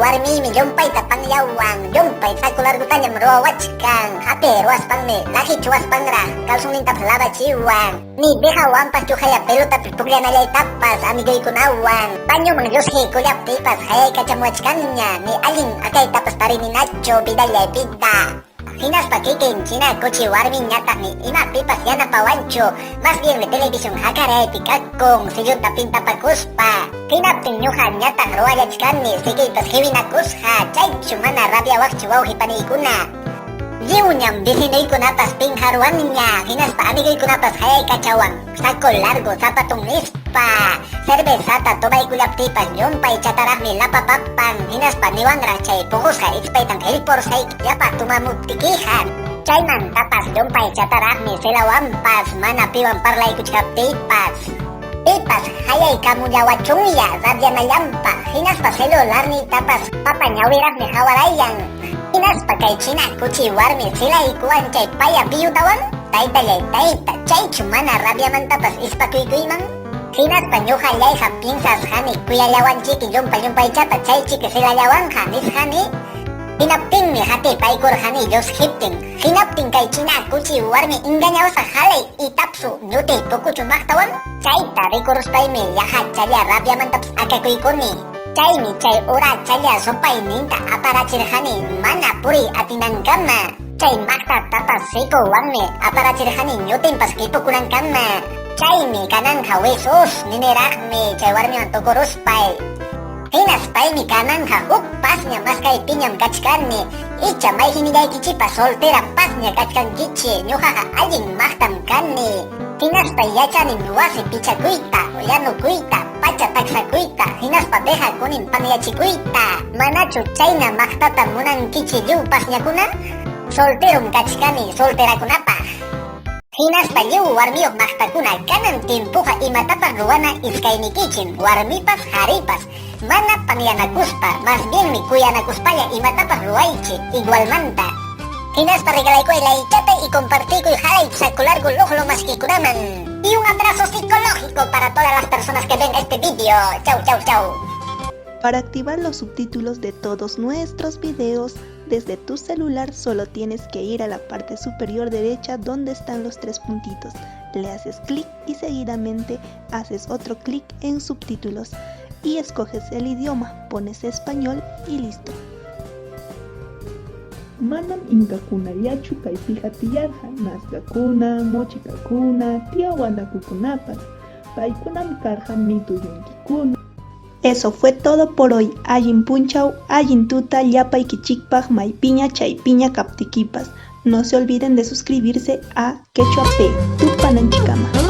warmimi llumpayta panyawan, llumpay sakulargutañam ruwawachkan, hape ruwaspanmi, laji chuwaspanraq, calzonintapas lavachiwan, ni dejawanpas chujaya pelotapi pukllanallaytapas amiguykunawan, bañuman llusqikullaptipas hayaykachamwachkanña, ni allin akaytapas tarininachu vidallaypita. Hinaspa kikinchina kuchi warmiñataqmi imapipas yanapawanchu, más bien televisión hakaraypi kakkun, sillunta pintapakuspa. Hinaptin ñuqañataq ruwallachkani, sikiypas hiwinakusqa, chaychu mana rabiawaqchu wawqipaniykuna. Lliwñam vicinuykunapas pinqarwanña, hinaspa amiguykunapas hayaykachawan, saco largo zapatun nispa, cervezata tomaykullaptipas llumpay chataraqmi lapapapan, hinaspa niwanraq chay puqusqa ichpaytan qillpursayki llapa tumamuptikijan. Chaymantapas llumpay chataraqmi selawanpas, mana piwan parlaykuchkaptipas. Pipas hayaykamullawachunlla rabyanallanpa, hinaspa celularnitapas papa ñawiraqmi hawarayan. Hinaspa kay china kuchi warmi silaykuwan chay paya biyutawan, taytallay tayta, chaychu mana rabyamantapas ispakuykuiman. Hinaspa ñuqallayqa pinsasqani kuyallawanchiki llumpaychata chaychiki silallawanqa nisqani. Hinaptinmi hatipaykurqani llushqiptin, hinaptin kay china kuchi warmi engañawsaq halay itapsu ñutay pukuchumaqtawan, chayta rikuruspaymi yaqa challa rabyamantapas akakuykuni. Chaymi chay ura challa supayninta aparachirqani mana puri atinankama. Chay maqtatapas sikuwanmi aparachirqani ñutinpas kipukunankama. Chaymi kananqa wisus niniraqmi chay warmiwan tukuruspay. Hinaspaymi kananqa huk pasña maskaypiñam kachkani, icha mayhinillaykichipas soltera pasña kachkankichi, ñuqaqa allin maqtam kani. Hinaspay yachanin wasi pichakuyta, yanukuyta, pacha taksakuyta, hinaspa dejakunin panyachikuyta. Manachu chayna maqtata munankichi lliw pasñakuna? Solterum kachkani solterakunapaq. Hinaspa lliw warmiyuq maqtakuna kanan timpuqa imatapas ruwana iskaynikichin, warmipas haripas, mana panyanakuspa, más bienmi kuyanakuspalla imatapas ruwaychi igualmanta. Hinaspa regalaykuy laychata y compartikuy halay sakulargu luqlu maskikunaman. Y un abrazo psicológico para todas las personas que ven este vídeo. Chau, chau, chau. Para activar los subtítulos de todos nuestros videos, desde tu celular solo tienes que ir a la parte superior derecha donde están los tres puntitos. Le haces clic y seguidamente haces otro clic en subtítulos y escoges el idioma, pones español y listo. Manam inkakuna yachu kaypiqa tiyarqa, naskakuna, mochikakuna, tiyawandakukunapas, paykunam karqa mituyunkikuna. Eso fue todo por hoy. Allin punchau, allin tuta, llapaykichikpaq, maypiña, chaypiña, kaptikipas. No se olviden de suscribirse a Quechua P, tu pananchikama.